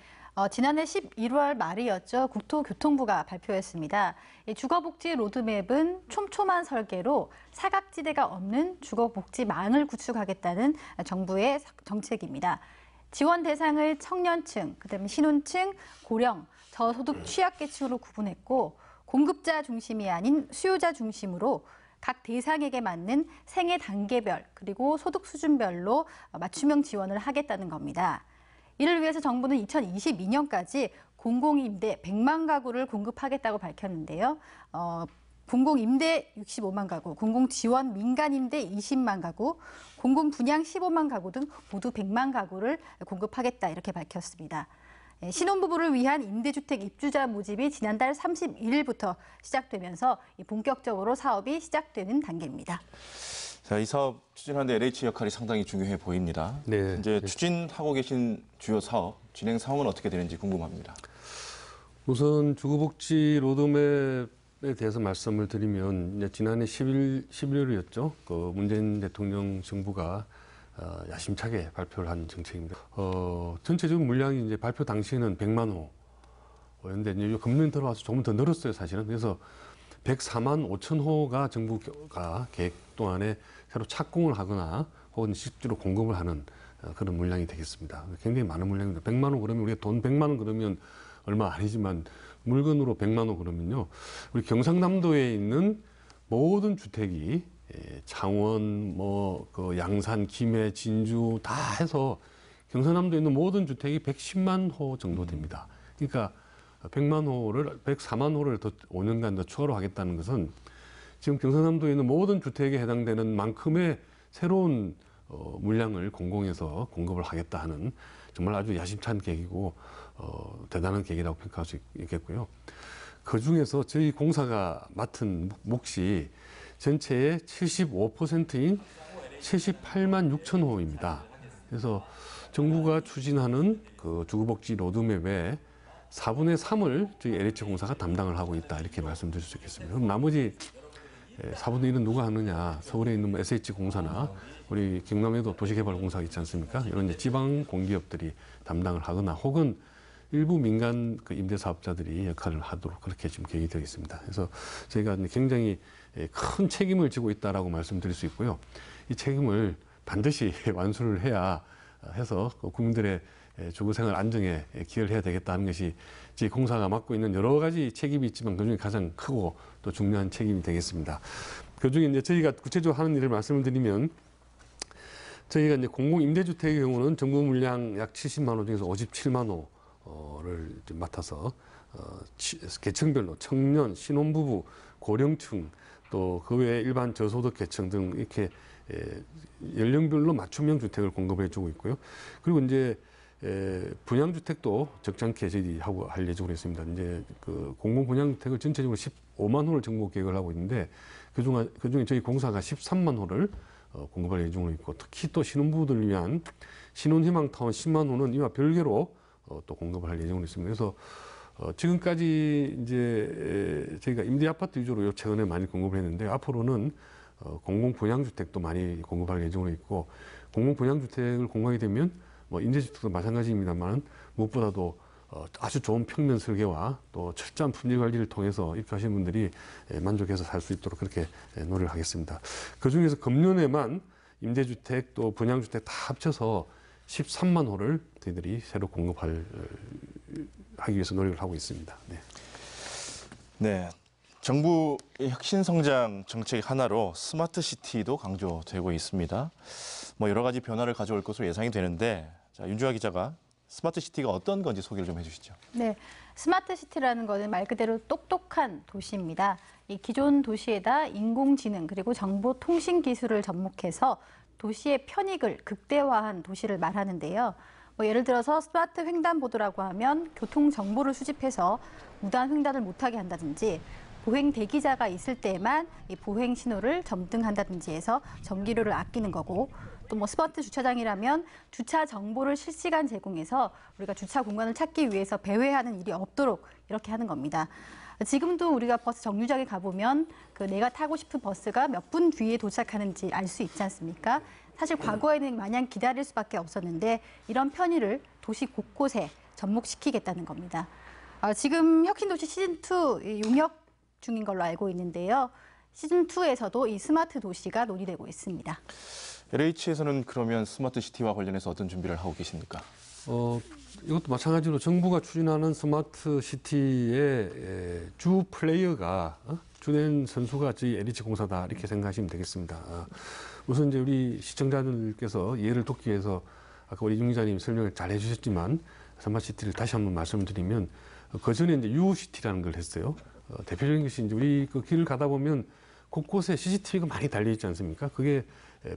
지난해 11월 말이었죠. 국토교통부가 발표했습니다. 이 주거복지 로드맵은 촘촘한 설계로 사각지대가 없는 주거복지망을 구축하겠다는 정부의 정책입니다. 지원 대상을 청년층, 그다음에 신혼층, 고령, 저소득 취약계층으로 구분했고 공급자 중심이 아닌 수요자 중심으로 각 대상에게 맞는 생애 단계별 그리고 소득 수준별로 맞춤형 지원을 하겠다는 겁니다. 이를 위해서 정부는 2022년까지 공공임대 100만 가구를 공급하겠다고 밝혔는데요. 공공임대 65만 가구, 공공지원 민간임대 20만 가구, 공공분양 15만 가구 등 모두 100만 가구를 공급하겠다 이렇게 밝혔습니다. 신혼부부를 위한 임대주택 입주자 모집이 지난달 31일부터 시작되면서 본격적으로 사업이 시작되는 단계입니다. 자, 이 사업 추진하는데 LH 역할이 상당히 중요해 보입니다. 네. 이제 추진하고 계신 주요 사업, 진행 상황은 어떻게 되는지 궁금합니다. 우선 주거복지 로드맵에 대해서 말씀을 드리면 이제 지난해 11월이었죠. 그 문재인 대통령 정부가 야심차게 발표를 한 정책입니다. 전체적인 물량이 이제 발표 당시에는 100만 호였는데 이제 금년 들어와서 조금 더 늘었어요, 사실은. 그래서 104만 5천 호가 정부가 계획 동안에 새로 착공을 하거나 혹은 실제로 공급을 하는 그런 물량이 되겠습니다. 굉장히 많은 물량입니다. 100만 호 그러면 우리가 돈 100만 원 그러면 얼마 아니지만 물건으로 100만 호 그러면요. 우리 경상남도에 있는 모든 주택이 창원, 그 양산, 김해, 진주 다 해서 경상남도에 있는 모든 주택이 110만 호 정도 됩니다. 그러니까 100만 호를 104만 호를 더 5년간 더 추가로 하겠다는 것은 지금 경상남도에 있는 모든 주택에 해당되는 만큼의 새로운 물량을 공공에서 공급을 하겠다 하는 정말 아주 야심찬 계획이고 대단한 계획이라고 평가할 수 있겠고요. 그 중에서 저희 공사가 맡은 몫이 전체의 75%인 78만 6천 호입니다. 그래서 정부가 추진하는 그 주거복지 로드맵의 4분의 3을 저희 LH공사가 담당을 하고 있다 이렇게 말씀드릴 수 있겠습니다. 그럼 나머지 4분의 1은 누가 하느냐? 서울에 있는 SH공사나 우리 경남에도 도시개발공사가 있지 않습니까? 이런 이제 지방 공기업들이 담당을 하거나 혹은 일부 민간 그 임대사업자들이 역할을 하도록 그렇게 지금 계획이 되어 있습니다. 그래서 저희가 굉장히 큰 책임을 지고 있다라고 말씀드릴 수 있고요. 이 책임을 반드시 완수를 해야 해서 국민들의 주거생활 안정에 기여를 해야 되겠다는 것이 저희 공사가 맡고 있는 여러 가지 책임이 있지만 그중에 가장 크고 또 중요한 책임이 되겠습니다. 그중에 이제 저희가 구체적으로 하는 일을 말씀을 드리면 저희가 이제 공공임대주택의 경우는 정부 물량 약 70만 호 중에서 57만 호를 맡아서 계층별로 청년, 신혼부부, 고령층 또 그 외에 일반 저소득 계층 등 이렇게 연령별로 맞춤형 주택을 공급해 주고 있고요. 그리고 이제 분양주택도 적잖게 저희들이 하고 할 예정으로 있습니다. 이제 그 공공분양주택을 전체적으로 15만 호를 정부 계획을 하고 있는데 그중에 저희 공사가 13만 호를 공급할 예정으로 있고 특히 또 신혼부부들을 위한 신혼희망타운 10만 호는 이와 별개로 또 공급을 할 예정으로 있습니다. 그래서 지금까지 이제 저희가 임대아파트 위주로 최근에 많이 공급을 했는데 앞으로는 공공분양주택도 많이 공급할 예정으로 있고 공공분양주택을 공급하게 되면 뭐 임대주택도 마찬가지입니다만 무엇보다도 아주 좋은 평면 설계와 또 철저한 품질 관리를 통해서 입주하시는 분들이 만족해서 살 수 있도록 그렇게 노력을 하겠습니다. 그중에서 금년에만 임대주택 또 분양주택 다 합쳐서 13만 호를 저희들이 새로 하기 위해서 노력을 하고 있습니다. 네. 네. 정부의 혁신성장 정책 하나로 스마트 시티도 강조되고 있습니다. 뭐 여러 가지 변화를 가져올 것으로 예상이 되는데, 자, 윤주아 기자가 스마트 시티가 어떤 건지 소개를 좀 해주시죠. 네, 스마트 시티라는 것은 말 그대로 똑똑한 도시입니다. 이 기존 도시에다 인공지능 그리고 정보통신 기술을 접목해서 도시의 편익을 극대화한 도시를 말하는데요. 뭐 예를 들어서 스마트 횡단보도라고 하면 교통 정보를 수집해서 무단 횡단을 못하게 한다든지, 보행 대기자가 있을 때만 이 보행 신호를 점등한다든지 해서 전기료를 아끼는 거고, 또 뭐 스마트 주차장이라면 주차 정보를 실시간 제공해서 우리가 주차 공간을 찾기 위해서 배회하는 일이 없도록 이렇게 하는 겁니다. 지금도 우리가 버스 정류장에 가보면 그 내가 타고 싶은 버스가 몇 분 뒤에 도착하는지 알 수 있지 않습니까? 사실 과거에는 마냥 기다릴 수밖에 없었는데 이런 편의를 도시 곳곳에 접목시키겠다는 겁니다. 지금 혁신도시 시즌2 용역 중인 걸로 알고 있는데요. 시즌2에서도 이 스마트 도시가 논의되고 있습니다. LH에서는 그러면 스마트 시티와 관련해서 어떤 준비를 하고 계십니까? 이것도 마찬가지로 정부가 추진하는 스마트 시티의 주 플레이어가 주된 선수가 저희 LH 공사다 이렇게 생각하시면 되겠습니다. 우선 이제 우리 시청자들께서 이해를 돕기 위해서 아까 우리 윤 기자님 설명을 잘 해주셨지만 스마트 시티를 다시 한번 말씀드리면 그 전에 이제 유시티라는 걸 했어요. 대표적인 것이 이제 우리 그 길을 가다 보면 곳곳에 CCTV가 많이 달려 있지 않습니까? 그게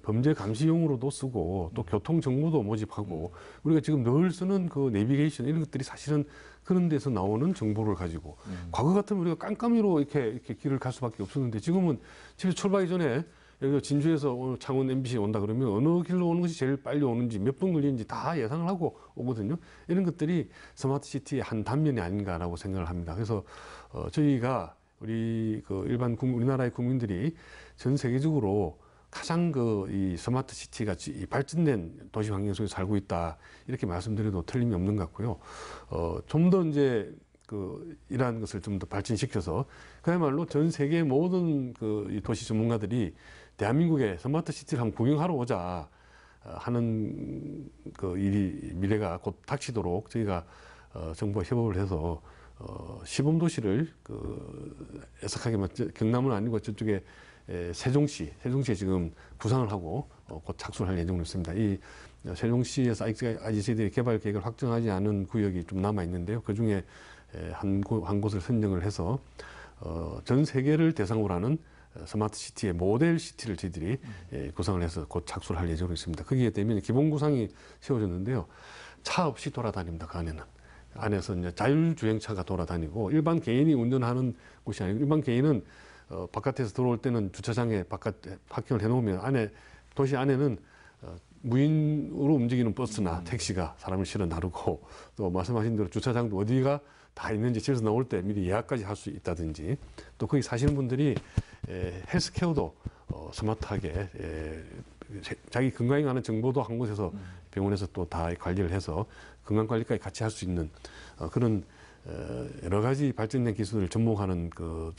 범죄 감시용으로도 쓰고 또 교통 정보도 모집하고 우리가 지금 늘 쓰는 그 내비게이션 이런 것들이 사실은 그런 데서 나오는 정보를 가지고 과거 같으면 우리가 깜깜이로 이렇게 길을 갈 수밖에 없었는데 지금은 집에 출발하기 전에 여기 진주에서 오늘 창원 MBC 온다 그러면 어느 길로 오는 것이 제일 빨리 오는지 몇 분 걸리는지 다 예상을 하고 오거든요. 이런 것들이 스마트 시티의 한 단면이 아닌가라고 생각을 합니다. 그래서 저희가 우리 그 우리나라의 국민들이 전 세계적으로 가장 이 스마트 시티가 발전된 도시 환경 속에 살고 있다 이렇게 말씀드려도 틀림이 없는 것 같고요. 좀 더 이제 이러한 것을 좀 더 발전시켜서 그야말로 전 세계 모든 이 도시 전문가들이 대한민국의 스마트 시티를 한번 구경하러 오자 하는 미래가 곧 닥치도록 저희가 정부와 협업을 해서 시범 도시를 애석하게 경남은 아니고 저쪽에 세종시에 지금 구상을 하고 곧 착수를 할 예정으로 있습니다. 이 세종시에서 아직 저희들이 개발 계획을 확정하지 않은 구역이 좀 남아 있는데요. 그 중에 한 곳을 선정을 해서 전 세계를 대상으로 하는 스마트 시티의 모델 시티를 저희들이 구상을 해서 곧 착수를 할 예정으로 있습니다. 거기에 되면 기본 구상이 세워졌는데요. 차 없이 돌아다닙니다. 그 안에는. 안에서 이제 자율주행차가 돌아다니고 일반 개인이 운전하는 곳이 아니고 일반 개인은 바깥에서 들어올 때는 주차장에 바깥에 파킹을 해놓으면 도시 안에는 무인으로 움직이는 버스나 택시가 사람을 실어 나르고 또 말씀하신 대로 주차장도 어디가 다 있는지 집에서 나올 때 미리 예약까지 할 수 있다든지 또 거기 사시는 분들이 헬스케어도 스마트하게 자기 건강에 관한 정보도 한 곳에서 병원에서 또 다 관리를 해서 건강관리까지 같이 할 수 있는 그런 여러 가지 발전된 기술을 접목하는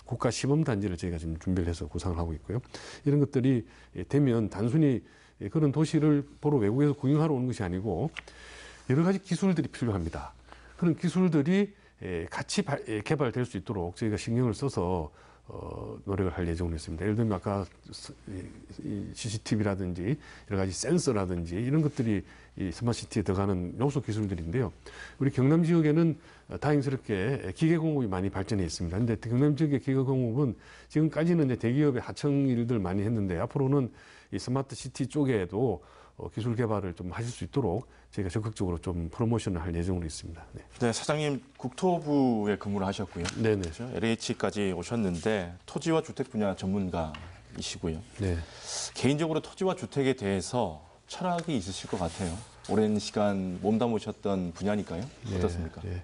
국가 시범단지를 저희가 지금 준비를 해서 구상을 하고 있고요. 이런 것들이 되면 단순히 그런 도시를 보러 외국에서 구경하러 오는 것이 아니고 여러 가지 기술들이 필요합니다. 그런 기술들이 같이 개발될 수 있도록 저희가 신경을 써서 노력을 할 예정으로 있습니다. 예를 들면 아까 CCTV라든지 여러 가지 센서라든지 이런 것들이 이 스마트 시티에 들어가는 요소 기술들인데요. 우리 경남 지역에는 다행스럽게 기계공업이 많이 발전해 있습니다. 그런데 경남 지역의 기계공업은 지금까지는 이제 대기업의 하청 일들 많이 했는데 앞으로는 이 스마트 시티 쪽에도 기술 개발을 좀 하실 수 있도록 저희가 적극적으로 좀 프로모션을 할 예정으로 있습니다. 네. 네, 사장님 국토부에 근무를 하셨고요. 네네. 그렇죠? LH까지 오셨는데 토지와 주택 분야 전문가이시고요. 네. 개인적으로 토지와 주택에 대해서 철학이 있으실 것 같아요. 오랜 시간 몸담으셨던 분야니까요. 어떻습니까? 네.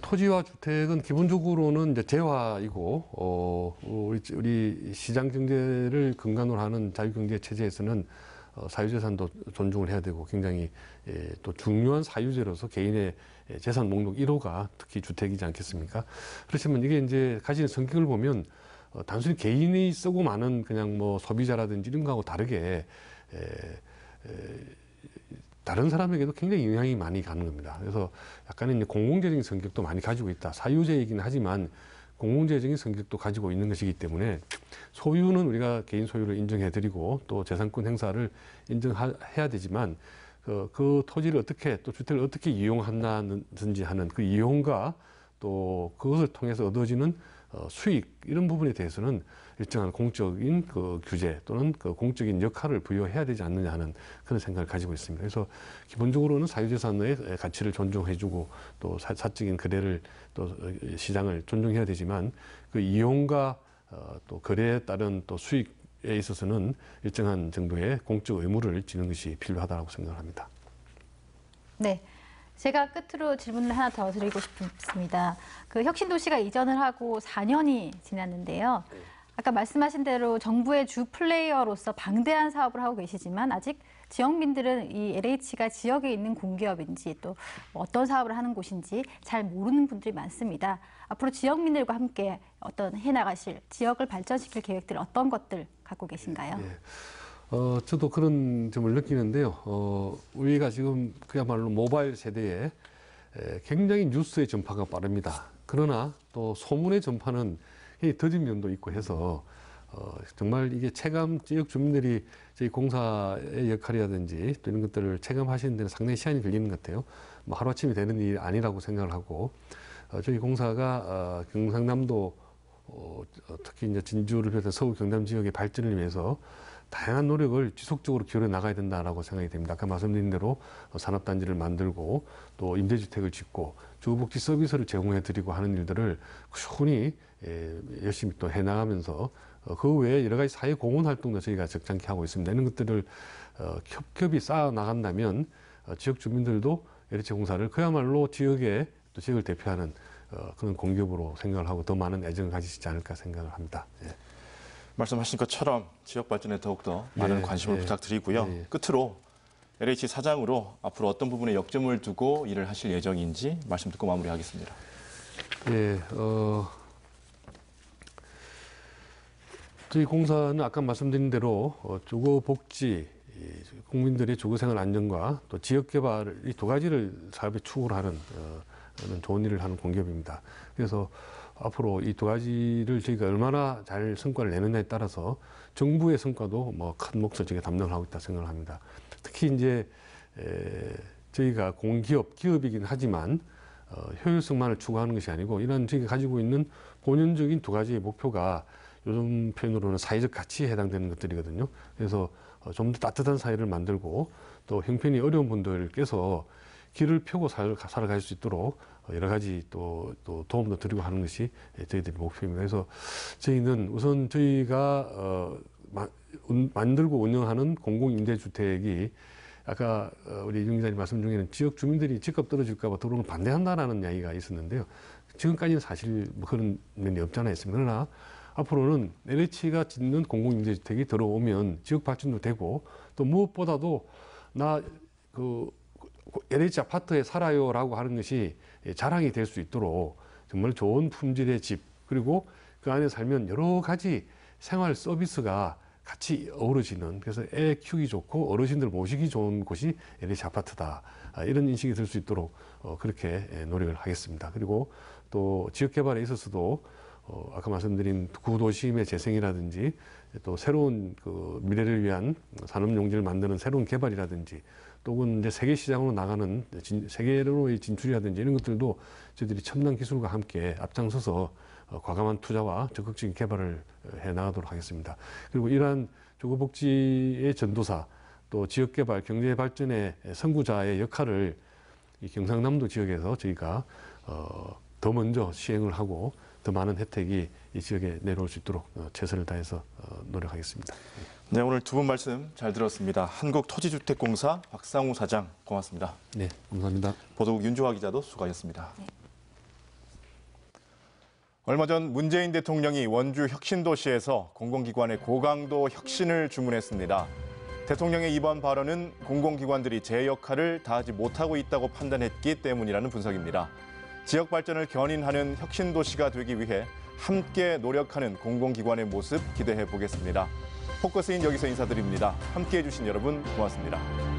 토지와 주택은 기본적으로는 이제 재화이고 우리 시장 경제를 근간으로 하는 자유경제 체제에서는 사유재산도 존중을 해야 되고 굉장히 또 중요한 사유재로서 개인의 재산 목록 1호가 특히 주택이지 않겠습니까? 그렇지만 이게 이제 가지는 성격을 보면 단순히 개인이 쓰고 많은 그냥 뭐 소비자라든지 이런 거하고 다르게 다른 사람에게도 굉장히 영향이 많이 가는 겁니다. 그래서 약간의 이제 공공재적인 성격도 많이 가지고 있다. 사유재이긴 하지만 공공재적인 성격도 가지고 있는 것이기 때문에 소유는 우리가 개인 소유를 인정해드리고 또 재산권 행사를 인정해야 되지만 그 토지를 어떻게 또 주택을 어떻게 이용한다든지 하는 그 이용과 또 그것을 통해서 얻어지는 수익 이런 부분에 대해서는 일정한 공적인 그 규제 또는 그 공적인 역할을 부여해야 되지 않느냐 하는 그런 생각을 가지고 있습니다. 그래서 기본적으로는 사유재산의 가치를 존중해주고 또 사적인 거래를 또 시장을 존중해야 되지만 그 이용과 또 거래에 따른 또 수익에 있어서는 일정한 정도의 공적 의무를 지는 것이 필요하다고 생각을 합니다. 네. 제가 끝으로 질문을 하나 더 드리고 싶습니다. 그 혁신도시가 이전을 하고 4년이 지났는데요. 아까 말씀하신 대로 정부의 주 플레이어로서 방대한 사업을 하고 계시지만 아직 지역민들은 이 LH가 지역에 있는 공기업인지 또 어떤 사업을 하는 곳인지 잘 모르는 분들이 많습니다. 앞으로 지역민들과 함께 어떤 해나가실 지역을 발전시킬 계획들 어떤 것들 갖고 계신가요? 네. 저도 그런 점을 느끼는데요. 우리가 지금 그야말로 모바일 세대에 굉장히 뉴스의 전파가 빠릅니다. 그러나 또 소문의 전파는 더딘 면도 있고 해서 정말 이게 체감 지역 주민들이 저희 공사의 역할이라든지 또 이런 것들을 체감하시는 데는 상당히 시간이 걸리는 것 같아요. 뭐 하루아침에 되는 일이 아니라고 생각을 하고 저희 공사가 경상남도 특히 이제 진주를 비롯한 서울 경남 지역의 발전을 위해서 다양한 노력을 지속적으로 기울여 나가야 된다라고 생각이 됩니다. 아까 말씀드린 대로 산업단지를 만들고 또 임대주택을 짓고 주거복지 서비스를 제공해드리고 하는 일들을 꾸준히 열심히 또 해나가면서 그 외에 여러 가지 사회 공헌 활동도 저희가 적잖게 하고 있습니다. 이런 것들을 겹겹이 쌓아 나간다면 지역 주민들도 LH 공사를 그야말로 지역에 또 지역을 대표하는 그런 공기업으로 생각을 하고 더 많은 애정을 가지시지 않을까 생각을 합니다. 예. 말씀하신 것처럼 지역 발전에 더욱더 많은 관심을 부탁드리고요. 끝으로 LH 사장으로 앞으로 어떤 부분에 역점을 두고 일을 하실 예정인지 말씀 듣고 마무리하겠습니다. 예, 저희 공사는 아까 말씀드린 대로 주거복지, 국민들의 주거생활 안정과 또 지역개발 이 두 가지를 사업의 축으로 하는 좋은 일을 하는 공기업입니다. 그래서 앞으로 이 두 가지를 저희가 얼마나 잘 성과를 내느냐에 따라서 정부의 성과도 뭐 큰 몫을 저희가 담당을 하고 있다 생각을 합니다. 특히 이제 저희가 공기업, 기업이긴 하지만 효율성만을 추구하는 것이 아니고 이런 저희가 가지고 있는 본연적인 두 가지의 목표가 요즘 표현으로는 사회적 가치에 해당되는 것들이거든요. 그래서 좀 더 따뜻한 사회를 만들고 또 형편이 어려운 분들께서 길을 펴고 살아갈 수 있도록 여러 가지 또 도움도 드리고 하는 것이 저희들의 목표입니다. 그래서 저희는 우선 저희가 만들고 운영하는 공공임대주택이 아까 우리 윤 기자님 말씀 중에는 지역 주민들이 집값 떨어질까 봐 들어오는 걸 반대한다라는 이야기가 있었는데요. 지금까지는 사실 뭐 그런 면이 없잖아 있습니다. 그러나 앞으로는 LH가 짓는 공공임대주택이 들어오면 지역 발전도 되고 또 무엇보다도 나 LH 아파트에 살아요라고 하는 것이 자랑이 될 수 있도록 정말 좋은 품질의 집 그리고 그 안에 살면 여러 가지 생활 서비스가 같이 어우러지는 그래서 애 키우기 좋고 어르신들 모시기 좋은 곳이 LH 아파트다 이런 인식이 들 수 있도록 그렇게 노력을 하겠습니다. 그리고 또 지역 개발에 있어서도 아까 말씀드린 구도심의 재생이라든지 또 새로운 그 미래를 위한 산업용지를 만드는 새로운 개발이라든지 또는 이제 세계 시장으로 나가는 세계로의 진출이라든지 이런 것들도 저희들이 첨단 기술과 함께 앞장서서 과감한 투자와 적극적인 개발을 해 나가도록 하겠습니다. 그리고 이러한 주거복지의 전도사 또 지역개발, 경제발전의 선구자의 역할을 이 경상남도 지역에서 저희가 더 먼저 시행을 하고 더 많은 혜택이 이 지역에 내려올 수 있도록 최선을 다해서 노력하겠습니다. 네, 오늘 두 분 말씀 잘 들었습니다. 한국토지주택공사 박상우 사장 고맙습니다. 네, 감사합니다. 보도국 윤주화 기자도 수고하셨습니다. 네. 얼마 전 문재인 대통령이 원주 혁신도시에서 공공기관의 고강도 혁신을 주문했습니다. 대통령의 이번 발언은 공공기관들이 제 역할을 다하지 못하고 있다고 판단했기 때문이라는 분석입니다. 지역 발전을 견인하는 혁신도시가 되기 위해 함께 노력하는 공공기관의 모습 기대해 보겠습니다. 포커스인 여기서 인사드립니다. 함께해 주신 여러분 고맙습니다.